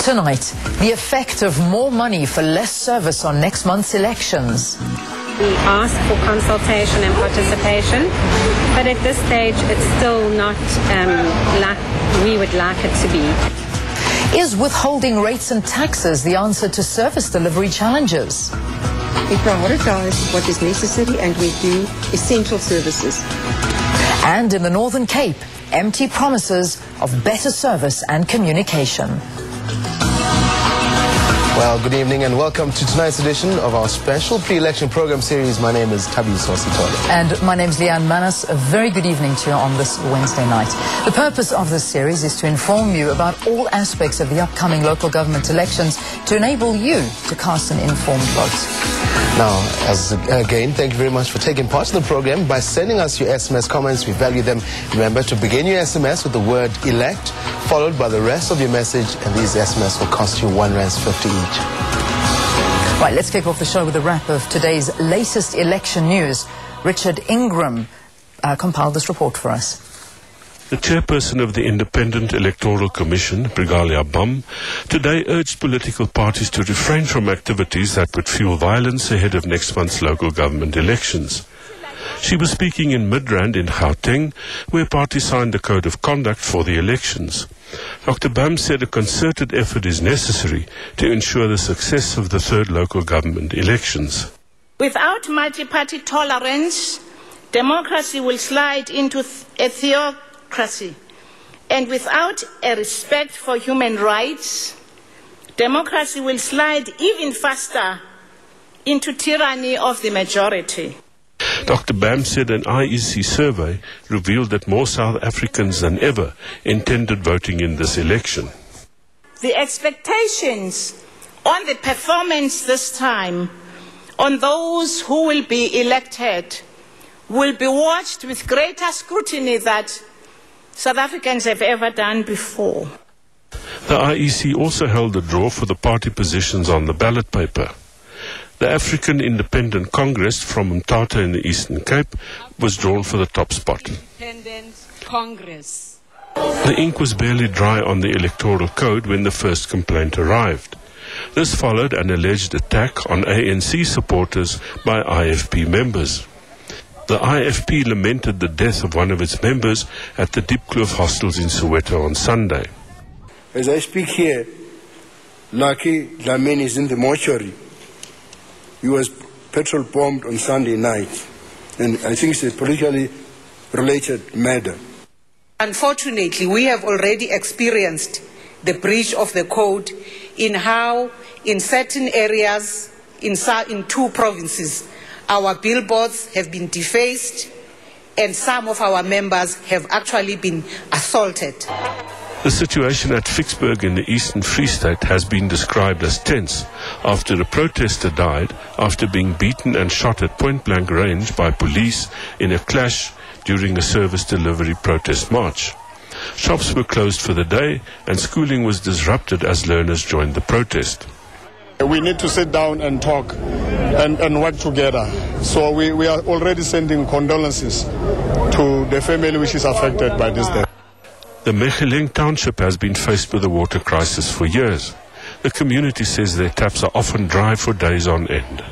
Tonight, the effect of more money for less service on next month's elections. We ask for consultation and participation, but at this stage it's still not like we would like it to be. Is withholding rates and taxes the answer to service delivery challenges? We prioritise what is necessary and we do essential services. And in the Northern Cape, empty promises of better service and communication. Well, good evening and welcome to tonight's edition of our special pre-election program series. My name is Tabi Sositole. And my name is Leanne Manas. A very good evening to you on this Wednesday night. The purpose of this series is to inform you about all aspects of the upcoming local government elections to enable you to cast an informed vote. Now, again, thank you very much for taking part in the program. By sending us your SMS comments, we value them. Remember to begin your SMS with the word elect, followed by the rest of your message, and these SMS will cost you R1.50 each. Right, let's kick off the show with a wrap of today's latest election news. Richard Ingram compiled this report for us. The chairperson of the Independent Electoral Commission, Brigalia Bum, today urged political parties to refrain from activities that would fuel violence ahead of next month's local government elections. She was speaking in Midrand in Gauteng, where parties signed a code of conduct for the elections. Dr. Bum said a concerted effort is necessary to ensure the success of the third local government elections. Without multi-party tolerance, democracy will slide into a theocracy. And without a respect for human rights, democracy will slide even faster into tyranny of the majority. Dr. Bam said an IEC survey revealed that more South Africans than ever intended voting in this election. The expectations on the performance this time, on those who will be elected, will be watched with greater scrutiny than South Africans have ever done before. The IEC also held a draw for the party positions on the ballot paper. The African Independent Congress from Mthatha in the Eastern Cape was drawn for the top spot. Congress. The ink was barely dry on the electoral code when the first complaint arrived. This followed an alleged attack on ANC supporters by IFP members. The IFP lamented the death of one of its members at the Diepkloof hostels in Soweto on Sunday. As I speak here, Lucky Dlamini is in the mortuary. He was petrol bombed on Sunday night, and I think it's a politically related matter. Unfortunately, we have already experienced the breach of the code in how, in certain areas, in two provinces, our billboards have been defaced, and some of our members have actually been assaulted. The situation at Vicksburg in the Eastern Free State has been described as tense after a protester died after being beaten and shot at point-blank range by police in a clash during a service delivery protest march. Shops were closed for the day and schooling was disrupted as learners joined the protest. We need to sit down and talk and work together. So we are already sending condolences to the family which is affected by this death. The Mecheleng township has been faced with a water crisis for years. The community says their taps are often dry for days on end.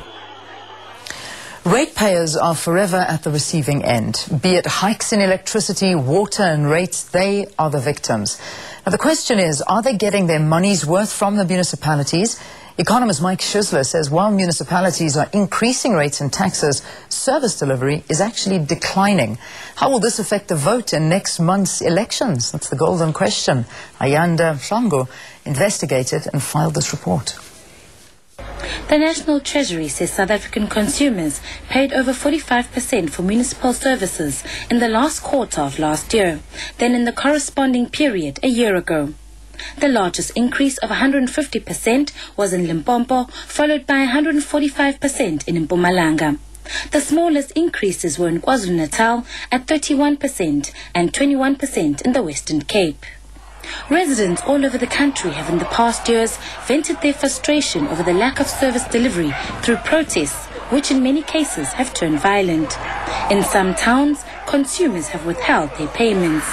Ratepayers are forever at the receiving end. Be it hikes in electricity, water and rates, they are the victims. Now the question is, are they getting their money's worth from the municipalities? Economist Mike Schizler says while municipalities are increasing rates and taxes, service delivery is actually declining. How will this affect the vote in next month's elections? That's the golden question. Ayanda Shango investigated and filed this report. The National Treasury says South African consumers paid over 45% for municipal services in the last quarter of last year than in the corresponding period a year ago. The largest increase of 150% was in Limpopo, followed by 145% in Mpumalanga. The smallest increases were in KwaZulu-Natal at 31% and 21% in the Western Cape. Residents all over the country have in the past years vented their frustration over the lack of service delivery through protests, which in many cases have turned violent. In some towns, consumers have withheld their payments.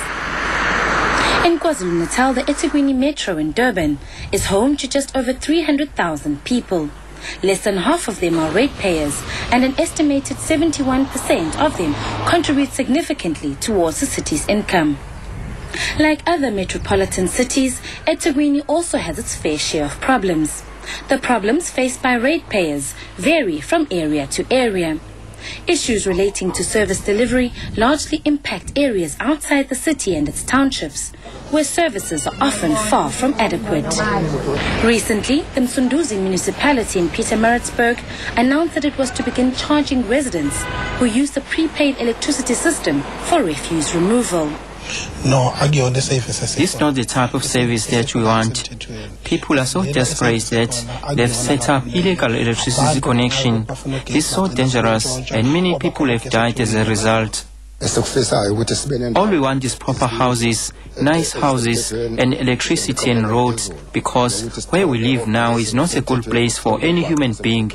In KwaZulu-Natal, the eThekwini Metro in Durban is home to just over 300,000 people. Less than half of them are ratepayers, and an estimated 71% of them contribute significantly towards the city's income. Like other metropolitan cities, eThekwini also has its fair share of problems. The problems faced by ratepayers vary from area to area. Issues relating to service delivery largely impact areas outside the city and its townships, where services are often far from adequate. Recently, the Msunduzi municipality in Pietermaritzburg announced that it was to begin charging residents who use the prepaid electricity system for refuse removal. No, this is not the type of service that we want. People are so desperate that they've set up illegal electricity connection. It's so dangerous, and many people have died as a result. All we want is proper houses, nice houses, and electricity and roads, because where we live now is not a good place for any human being.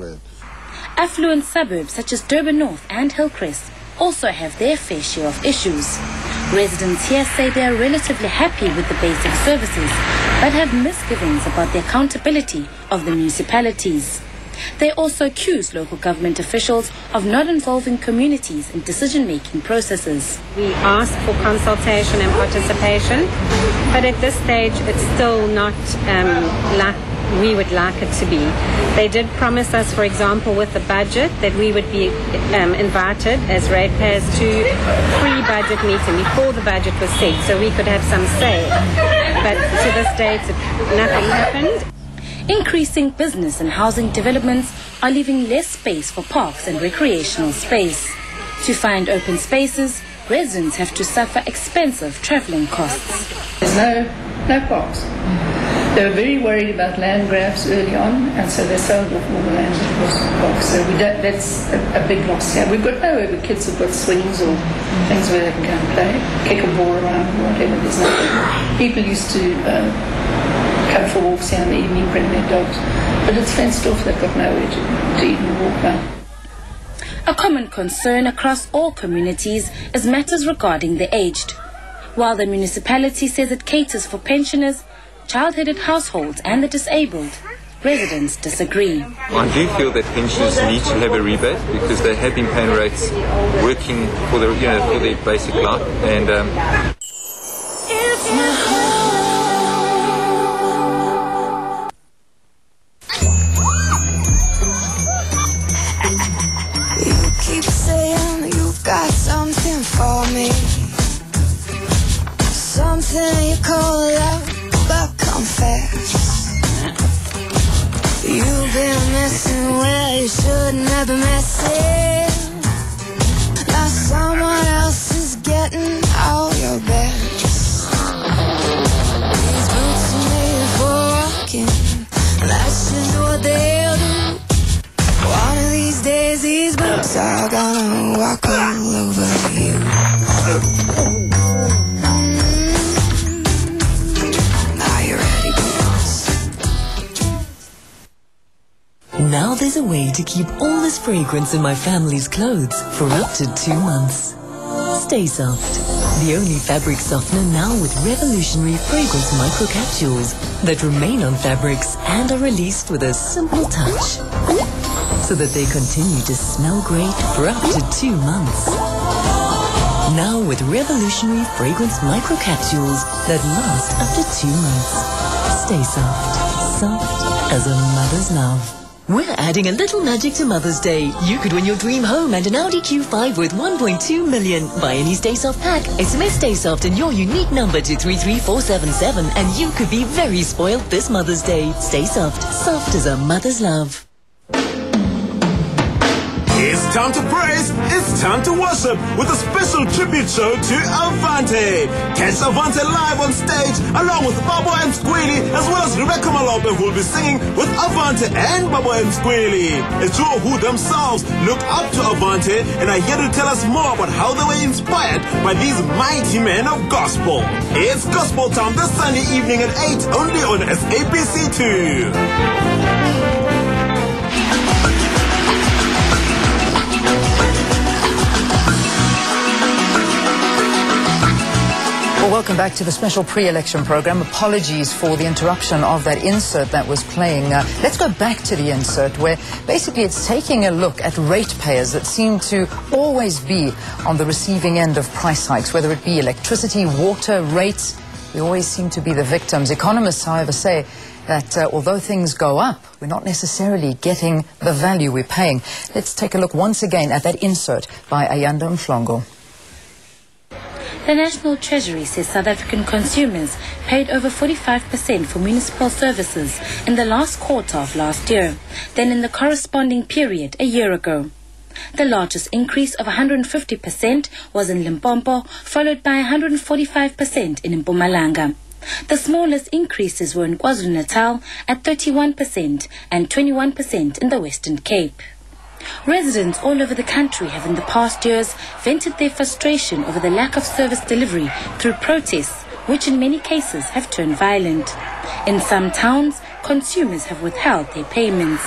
Affluent suburbs such as Durban North and Hillcrest also have their fair share of issues. Residents here say they are relatively happy with the basic services, but have misgivings about the accountability of the municipalities. They also accuse local government officials of not involving communities in decision-making processes. We ask for consultation and participation, but at this stage it's still not like we would like it to be. They did promise us, for example, with the budget, that we would be invited as ratepayers to pre-budget meeting before the budget was set, so we could have some say. But to this date, nothing happened. Increasing business and housing developments are leaving less space for parks and recreational space. To find open spaces, residents have to suffer expensive travelling costs. There's no parks. They were very worried about land grabs early on, and so they sold off all the land that was parks. So that's a big loss here. We've got nowhere where kids have got swings or things where they can go and play, kick a ball around or whatever. There's nothing. People used to come for walks here in the evening, bring their dogs, but it's fenced off. They've got nowhere to even walk around. A common concern across all communities is matters regarding the aged. While the municipality says it caters for pensioners, child-headed households and the disabled, residents disagree. I do feel that pensioners need to have a rebate because they have been paying rates, working for their, for their basic life, and you keep saying you got something for me, something you call love. But confess, you've been messing where you shouldn't have been messing. Now someone else is getting all your best. These boots are made for walking, that's just what they'll do. One of these days these boots are gonna walk all over you. Now there's a way to keep all this fragrance in my family's clothes for up to 2 months. Stay Soft, the only fabric softener now with revolutionary fragrance microcapsules that remain on fabrics and are released with a simple touch, so that they continue to smell great for up to 2 months. Now with revolutionary fragrance microcapsules that last up to 2 months. Stay soft, soft as a mother's love. We're adding a little magic to Mother's Day. You could win your dream home and an Audi Q5 worth 1.2 million. Buy any Stay Soft pack, SMS Stay Soft and your unique number to 33477 and you could be very spoiled this Mother's Day. Stay soft, soft as a mother's love. It's time to praise, it's time to worship with a special tribute show to Avante. Catch Avante live on stage along with Babo and Squealy, as well as Rebecca Malope, who will be singing with Avante and Babo and Squealy. A duo who themselves look up to Avante and are here to tell us more about how they were inspired by these mighty men of gospel. It's Gospel Time this Sunday evening at 8 only on SABC2. Well, welcome back to the special pre-election program. Apologies for the interruption of that insert that was playing. Let's go back to the insert where basically it's taking a look at ratepayers that seem to always be on the receiving end of price hikes, whether it be electricity, water, rates. We always seem to be the victims. Economists, however, say that although things go up, we're not necessarily getting the value we're paying. Let's take a look once again at that insert by Ayanda Mhlongo. The National Treasury says South African consumers paid over 45% for municipal services in the last quarter of last year than in the corresponding period a year ago. The largest increase of 150% was in Limpopo, followed by 145% in Mpumalanga. The smallest increases were in KwaZulu-Natal at 31% and 21% in the Western Cape. Residents all over the country have in the past years vented their frustration over the lack of service delivery through protests, which in many cases have turned violent. In some towns, consumers have withheld their payments.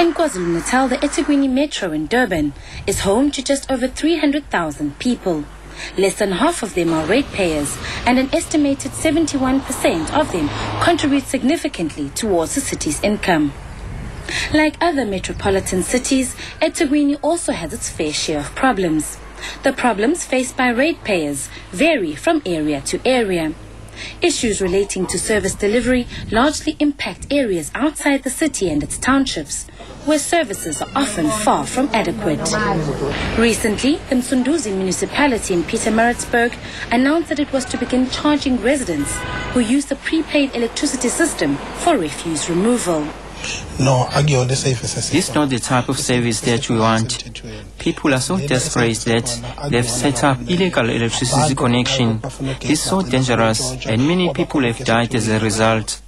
In KwaZulu-Natal, the eThekwini Metro in Durban is home to just over 300,000 people. Less than half of them are ratepayers, and an estimated 71% of them contribute significantly towards the city's income. Like other metropolitan cities, eThekwini also has its fair share of problems. The problems faced by ratepayers vary from area to area. Issues relating to service delivery largely impact areas outside the city and its townships, where services are often far from adequate. Recently, the Msunduzi municipality in Pietermaritzburg announced that it was to begin charging residents who use the prepaid electricity system for refuse removal. No, this is not the type of service that we want. People are so desperate that they've set up illegal electricity connection. It's so dangerous, and many people have died as a result.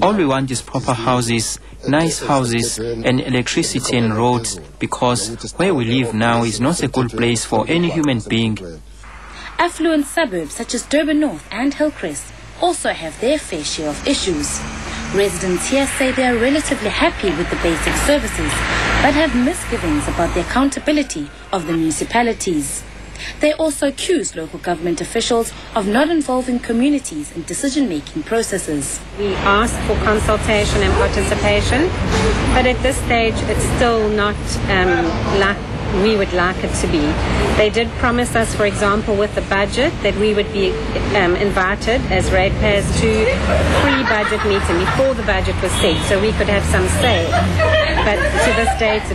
All we want is proper houses, nice houses, and electricity and roads, because where we live now is not a good place for any human being. Affluent suburbs such as Durban North and Hillcrest also have their fair share of issues. Residents here say they are relatively happy with the basic services, but have misgivings about the accountability of the municipalities. They also accuse local government officials of not involving communities in decision-making processes. We asked for consultation and participation, but at this stage it's still not like we would like it to be. They did promise us, for example, with the budget, that we would be invited as ratepayers to pre-budget meeting before the budget was set, so we could have some say. But to this date,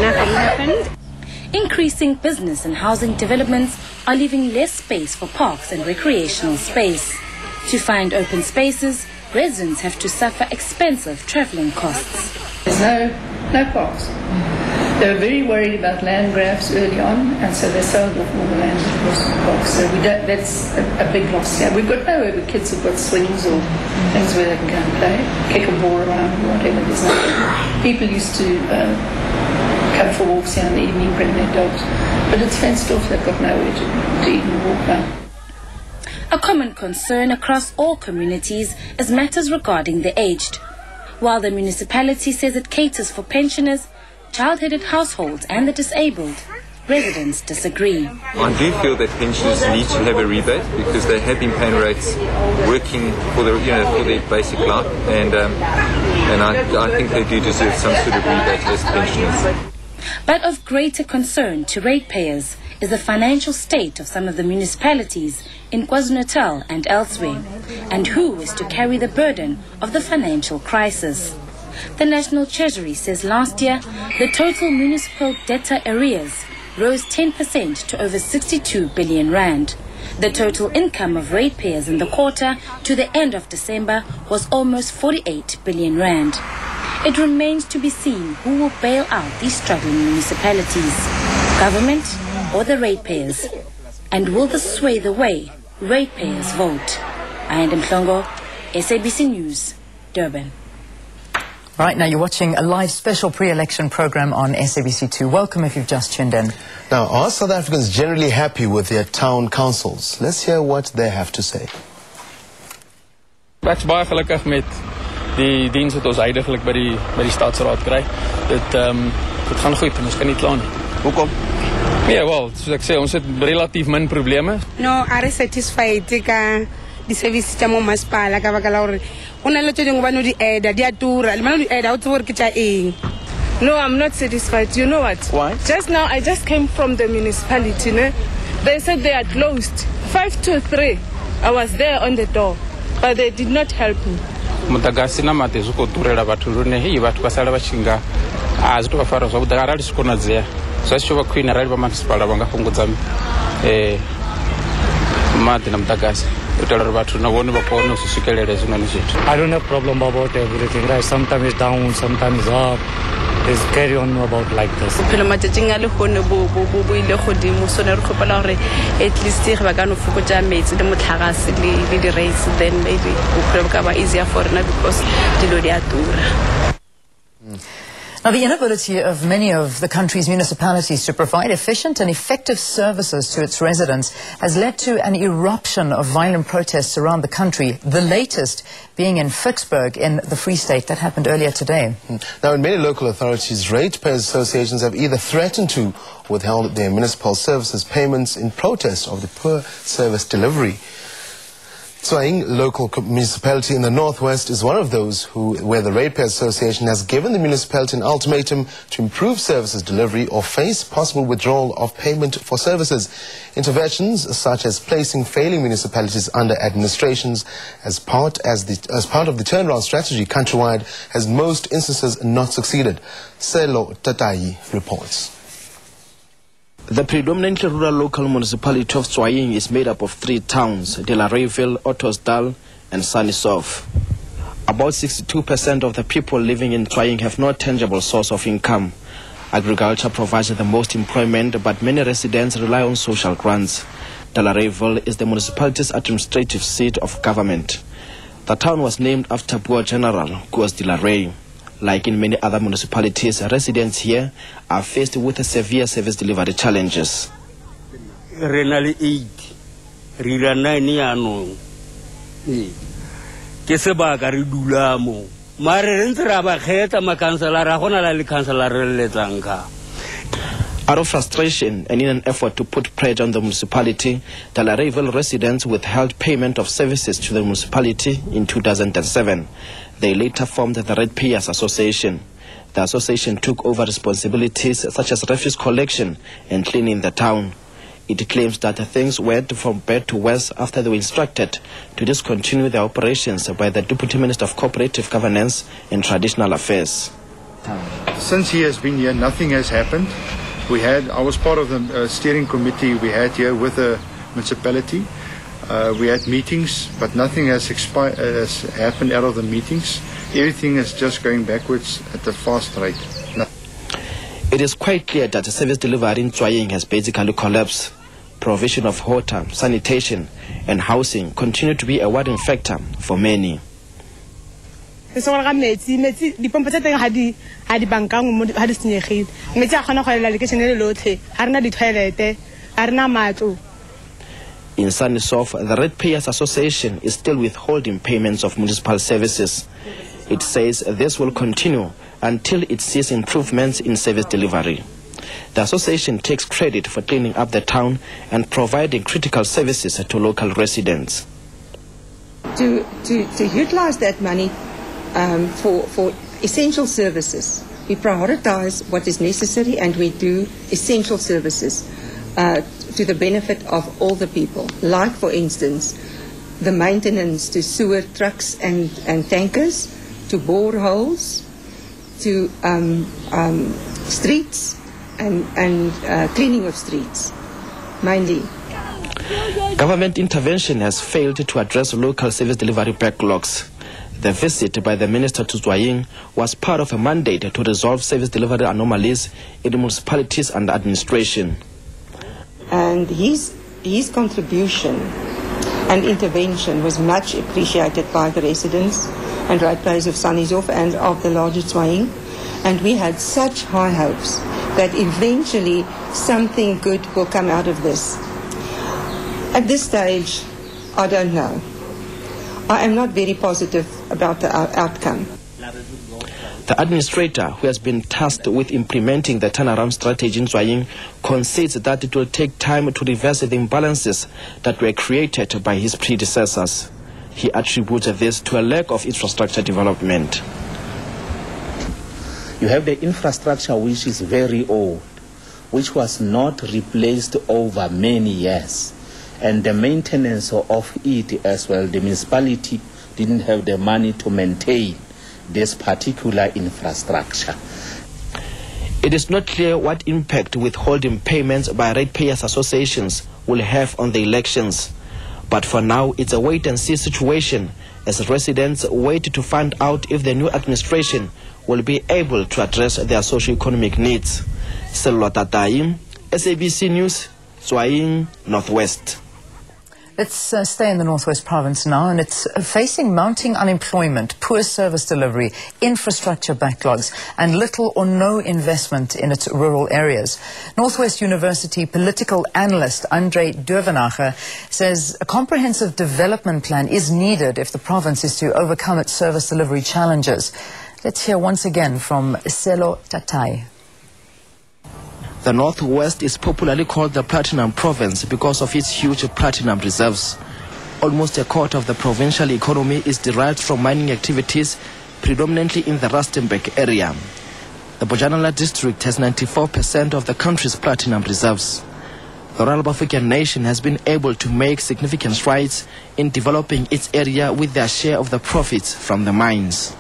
nothing happened. Increasing business and housing developments are leaving less space for parks and recreational space. To find open spaces, residents have to suffer expensive travelling costs. There's no parks. They were very worried about land grabs early on, and so they sold off all the land that was parks. So that's a big loss here. We've got nowhere where kids have got swings or things where they can go and play, kick a ball around or whatever. There's nothing. People used to come for walks here in the evening, bring their dogs. But it's fenced off, they've got nowhere to even walk around. A common concern across all communities is matters regarding the aged. While the municipality says it caters for pensioners, child-headed households and the disabled, residents disagree. I do feel that pensioners need to have a rebate because they have been paying rates working for their, for their basic life, and I think they do deserve some sort of rebate as pensioners. But of greater concern to ratepayers is the financial state of some of the municipalities in KwaZulu-Natal and elsewhere, and who is to carry the burden of the financial crisis. The National Treasury says last year the total municipal debtor arrears rose 10% to over 62 billion rand. The total income of ratepayers in the quarter to the end of December was almost 48 billion rand. It remains to be seen who will bail out these struggling municipalities, government or the ratepayers, and will this sway the way ratepayers vote? Ayanda Mhlongo, SABC News, Durban. Right, now you're watching a live special pre-election program on SABC2. Welcome if you've just tuned in. Now, are South Africans generally happy with their town councils? Let's hear what they have to say. Ek's baie gelukkig met die diens wat ons heidaglik by die stadsraad kry. Dit gaan goed en ons kan nie kla nie. Hoekom? Yeah, well, soos ek sê, ons het relatief min probleme. No, are satisfied ka di service tsa mo masipala ka baka la hore ona le tsheding ba no di eda di atura le mana di eda o tsore ke tsa eng. No, I'm not satisfied. You know what? Why? Just now, I just came from the municipality. Ne? They said they are closed. 5 to 3. I was there on the door, but they did not help me. Mutagasi na mate zuko turela bathu rone hi bathu basala bashinga azito bafara zwa kudagara lisikona dzea zwasho ba queen rali ba municipal banga fungudza mate na mutagasi utela bathu na vone bakone usikelele zimene zwithu. I don't have problem about everything, right? Sometimes it's down, sometimes it's up. Let's carry on about like this. Phela matsatsing a le gone bo ile godimo so ne re khopela hore at least ba ka no fokotsa metsi le motlhagase le di rates, then maybe go ka ba easier for na because dilo di atura. Now, the inability of many of the country's municipalities to provide efficient and effective services to its residents has led to an eruption of violent protests around the country, the latest being in Vicksburg in the Free State. That happened earlier today. Now, in many local authorities, ratepayers associations have either threatened to or withheld their municipal services payments in protest of the poor service delivery. Tswaing local municipality in the northwest is one of those where the Ratepayer Association has given the municipality an ultimatum to improve services delivery or face possible withdrawal of payment for services. Interventions such as placing failing municipalities under administrations as part of the turnaround strategy countrywide has in most instances not succeeded. Selo Tatai reports. The predominantly rural local municipality of Tswaing is made up of 3 towns, De La Reyville, Ottosdal and Sunnysoft. About 62% of the people living in Tswaing have no tangible source of income. Agriculture provides the most employment, but many residents rely on social grants. De La Reyville is the municipality's administrative seat of government. The town was named after Boer General Koos De La Rey. Like in many other municipalities, residents here are faced with severe service delivery challenges. Renali 8, Rirana Niano. Keseba Garidula mo. Marentraba Heta Macansalara Honala Cansalara Letanka. Out of frustration and in an effort to put pressure on the municipality, De La Reyville residents withheld payment of services to the municipality in 2007. They later formed the Ratepayers Association. The association took over responsibilities such as refuse collection and cleaning the town. It claims that things went from bad to worse after they were instructed to discontinue their operations by the Deputy Minister of Cooperative Governance and Traditional Affairs. Since he has been here, nothing has happened. I was part of the steering committee we had here with the municipality. We had meetings, but nothing has happened out of the meetings. Everything is just going backwards at a fast rate. It is quite clear that the service delivery in Tswaing has basically collapsed. Provision of water, sanitation and housing continue to be a worrying factor for many. In Sunnysoft, the Ratepayers Association is still withholding payments of municipal services. It says this will continue until it sees improvements in service delivery. The association takes credit for cleaning up the town and providing critical services to local residents. To utilize that money for essential services, we prioritize what is necessary and we do essential services to the benefit of all the people. Like, for instance, the maintenance to sewer trucks and tankers, to boreholes, to streets and cleaning of streets, mainly. Government intervention has failed to address local service delivery backlogs. The visit by the Minister to Tswaing was part of a mandate to resolve service delivery anomalies in the municipalities and administration. And his contribution and intervention was much appreciated by the residents and ratepayers of Sunnysoft and of the larger Tswaing. And we had such high hopes that eventually something good will come out of this. At this stage, I don't know. I am not very positive about the outcome. The administrator, who has been tasked with implementing the turnaround strategy in Zwaying, concedes that it will take time to reverse the imbalances that were created by his predecessors. He attributes this to a lack of infrastructure development. You have the infrastructure which is very old, which was not replaced over many years, and the maintenance of it as well. The municipality didn't have the money to maintain this particular infrastructure. It is not clear what impact withholding payments by ratepayers associations will have on the elections. But for now, it's a wait-and-see situation as residents wait to find out if the new administration will be able to address their socio-economic needs. Selwa Tataim, SABC News, Zwaying, Northwest. Let's stay in the Northwest Province now, and it's facing mounting unemployment, poor service delivery, infrastructure backlogs, and little or no investment in its rural areas. Northwest University political analyst Andre Durvenacher says a comprehensive development plan is needed if the province is to overcome its service delivery challenges. Let's hear once again from Selo Tatai. The Northwest is popularly called the Platinum Province because of its huge platinum reserves. Almost a quarter of the provincial economy is derived from mining activities, predominantly in the Rustenburg area. The Bojanala district has 94% of the country's platinum reserves. The Royal Bafokeng Nation has been able to make significant strides in developing its area with their share of the profits from the mines.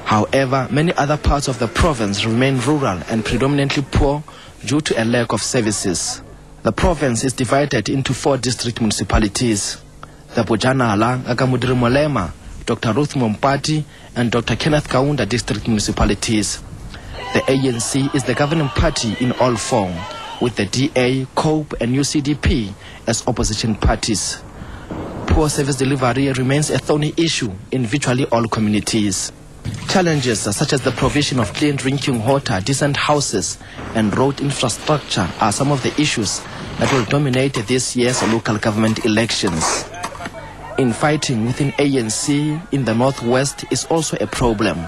However, many other parts of the province remain rural and predominantly poor due to a lack of services. The province is divided into 4 district municipalities: the Bojanala, Agamudiri Molema, Dr. Ruth Mompati, and Dr. Kenneth Kaunda district municipalities. The ANC is the governing party in all 4, with the DA, COPE, and UCDP as opposition parties. Poor service delivery remains a thorny issue in virtually all communities. Challenges such as the provision of clean drinking water, decent houses, and road infrastructure are some of the issues that will dominate this year's local government elections. Infighting within ANC in the Northwest is also a problem.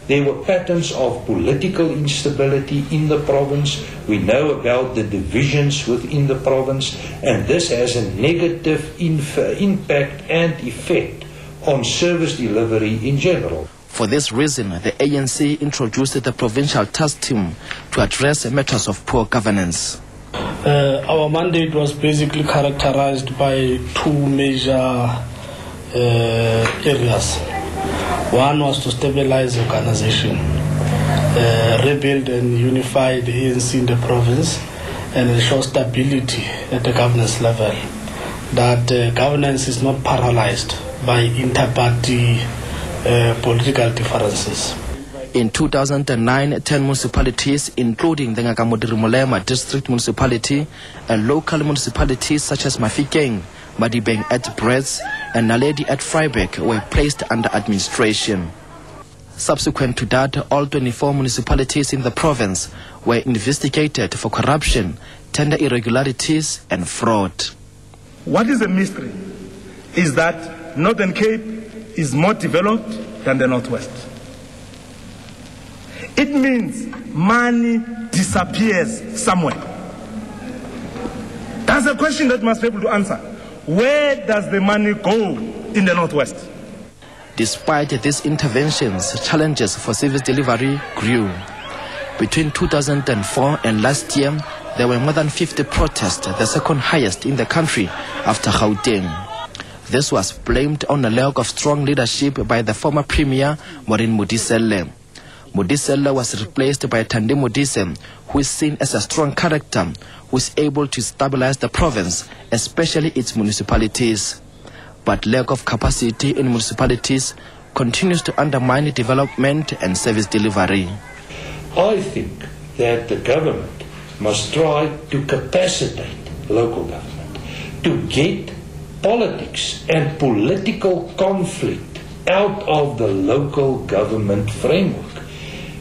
There were patterns of political instability in the province. We know about the divisions within the province, and this has a negative impact and effect on service delivery in general. For this reason, the ANC introduced the provincial task team to address matters of poor governance. Our mandate was basically characterized by 2 major areas. One was to stabilize the organization, rebuild and unify the ANC in the province, and ensure stability at the governance level. That governance is not paralyzed by inter-party political differences. In 2009, 10 municipalities, including the Ngakamudiri Molema district municipality and local municipalities such as Mafikeng, Madibeng at Brets, and Naledi at Freiburg, were placed under administration. Subsequent to that, all 24 municipalities in the province were investigated for corruption, tender irregularities, and fraud. What is a mystery is that Northern Cape is more developed than the Northwest. It means money disappears somewhere. That's a question that must be able to answer. Where does the money go in the Northwest? Despite these interventions, challenges for service delivery grew. Between 2004 and last year, there were more than 50 protests, the second highest in the country after Gauteng. This was blamed on a lack of strong leadership by the former Premier, Maureen Modiselle. Modiselle was replaced by Thandi Modise, who is seen as a strong character, who is able to stabilize the province, especially its municipalities. But lack of capacity in municipalities continues to undermine development and service delivery. I think that the government must try to capacitate local government to get politics and political conflict out of the local government framework.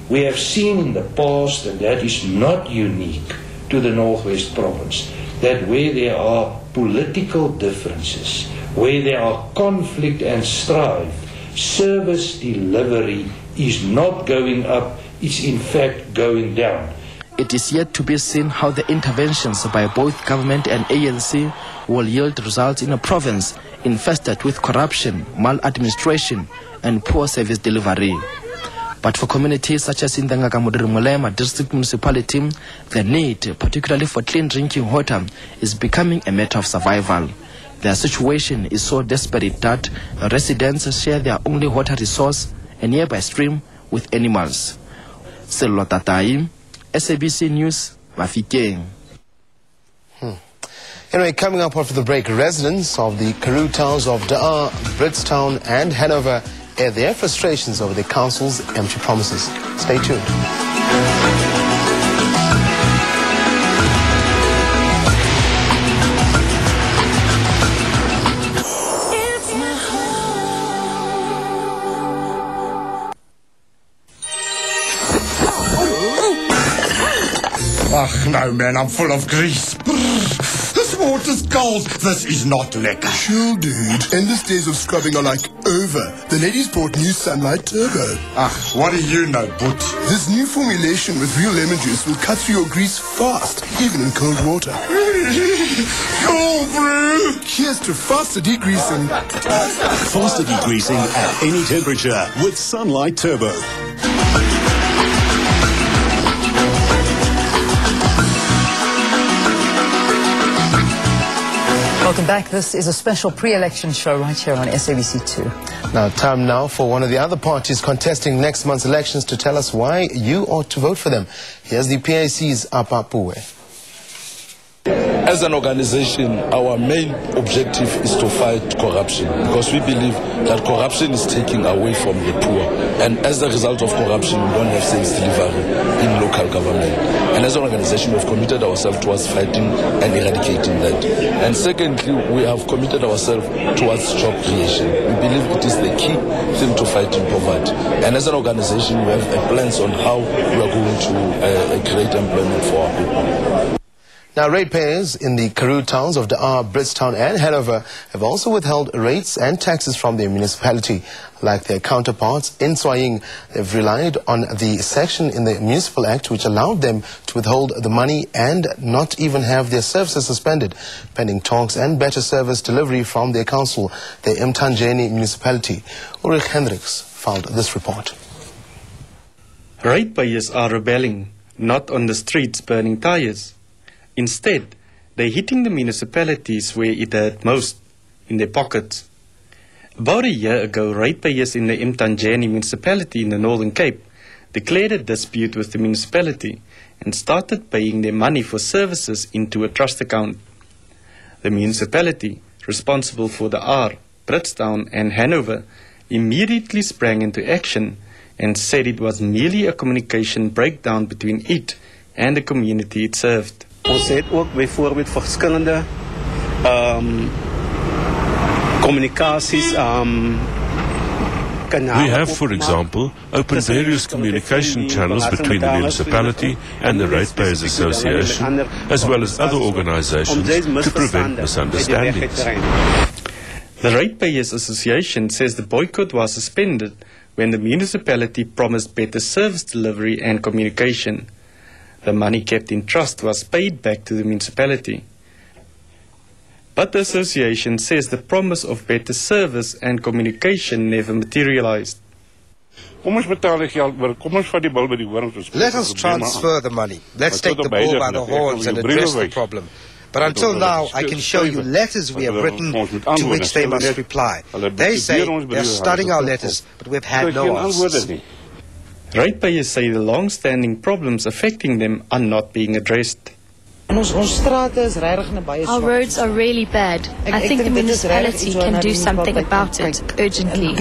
We have seen in the past, and that is not unique to the Northwest Province, that where there are political differences, where there are conflict and strife, service delivery is not going up, it's in fact going down. It is yet to be seen how the interventions by both government and ANC will yield results in a province infested with corruption, maladministration, and poor service delivery. But for communities such as in the Ngaka-Modiri-Molema district municipality, the need, particularly for clean drinking water, is becoming a matter of survival. Their situation is so desperate that residents share their only water resource, a nearby stream, with animals. Sello Tatai, SABC News, Mafikeng. Anyway, coming up after the break, residents of the Karoo towns of Da'a, Bridgetown and Hanover air their frustrations over the council's empty promises. Stay tuned. Ach, no, man, I'm full of grease. This water's cold. This is not lekker. Chill, dude. Endless days of scrubbing are like over. The ladies brought new Sunlight Turbo. Ach, what do you know, Boot? This new formulation with real lemon juice will cut through your grease fast, even in cold water. Cool, brew. Here's to faster degreasing. Faster degreasing at any temperature with Sunlight Turbo. Welcome back. This is a special pre-election show right here on SABC2. Now, time now for one of the other parties contesting next month's elections to tell us why you ought to vote for them. Here's the PAC's Apr. As an organization, our main objective is to fight corruption because we believe that corruption is taking away from the poor. And as a result of corruption, we don't have service delivery in local government. And as an organization, we've committed ourselves towards fighting and eradicating that. And secondly, we have committed ourselves towards job creation. We believe it is the key thing to fighting poverty. And as an organization, we have plans on how we are going to create employment for our people. Now, ratepayers in the Karoo towns of Da'a, Bridgetown and Hanover have also withheld rates and taxes from their municipality. Like their counterparts in Swaying, they've relied on the section in the Municipal Act which allowed them to withhold the money and not even have their services suspended, pending talks and better service delivery from their council, the Mthanjeni municipality. Ulrich Hendricks filed this report. Ratepayers are rebelling, not on the streets burning tires. Instead, they're hitting the municipalities where it hurt most, in their pockets. About a year ago, ratepayers in the Mthanjeni municipality in the Northern Cape declared a dispute with the municipality and started paying their money for services into a trust account. The municipality, responsible for the R, Bridgetown and Hanover, immediately sprang into action and said it was merely a communication breakdown between it and the community it served. Ons het ook bijvoorbeeld verschillende communicaties We have, for example, opened various communication channels between the municipality and the Ratepayers Association, as well as other organizations, to prevent misunderstandings. The Ratepayers Association says the boycott was suspended when the municipality promised better service delivery and communication. The money kept in trust was paid back to the municipality. But the association says the promise of better service and communication never materialized. Let us transfer the money. Let's take the bull by the horns and address the problem. But until now, I can show you letters we have written to which they must reply. They say they're studying our letters, but we've had no answers. Ratepayers say the long-standing problems affecting them are not being addressed. Our roads are really bad. I think the municipality can do something about it urgently.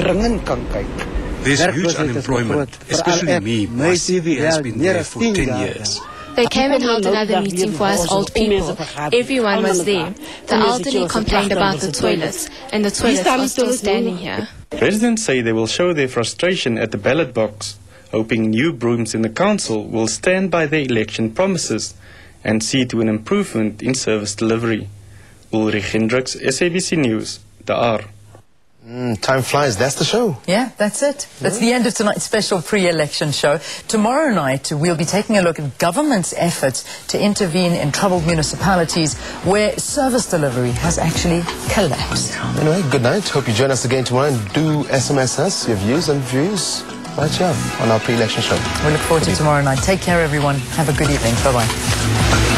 There's huge unemployment, especially me. My CV has been there for 10 years. They came and held another meeting for us old people. Everyone was there. The elderly complained about the toilets, and the toilets are still standing here. Residents say they will show their frustration at the ballot box, hoping new brooms in the council will stand by their election promises and see to an improvement in service delivery. Ulrich Hendricks, SABC News, Da'a. Time flies. That's the show. Yeah, that's it. That's the end of tonight's special pre-election show. Tomorrow night, we'll be taking a look at government's efforts to intervene in troubled municipalities where service delivery has actually collapsed. Anyway, good night. Hope you join us again tomorrow, and do SMS us your views and views right here on our pre-election show. We look forward to tomorrow night. Take care, everyone. Have a good evening. Bye-bye.